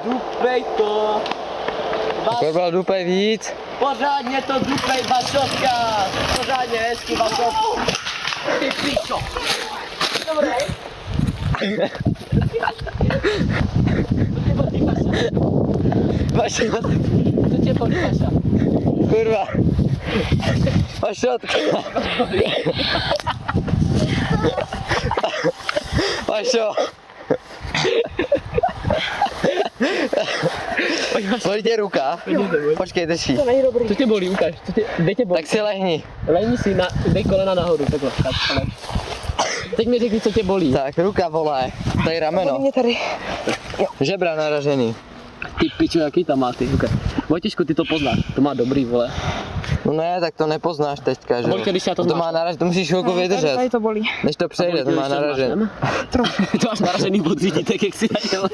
Dupej to. Kurva, dupej víc. Pořádně to dupej, Vašovka. Pořádně hezky, Vašovka. Ty pičo. Dobré. Vašot. Co tě bolí, Vaša? Kurva. Vašotka. Vašo. Bolí tě ruka? Počkej, drží. Co tě bolí, ukáž. Kde tě bolí? Tak si lehni. Lehni si, dej kolena nahoru, takhle. Teď mi řekni, co tě bolí. Tak, ruka vole. Tady rameno. Mě tady. Žebra naražený. Ty pičo, jaký tam má ty, okay. Vojtěžku, ty to poznáš, to má dobrý, vole. No ne, tak to nepoznáš teďka, že? Vojtě, když já to To zmáš. má naražený, to musíš chvilku Tady vydržet. to bolí. Než to přejde, to má naražený. To máš naražený od řídítek, jak si nadělal.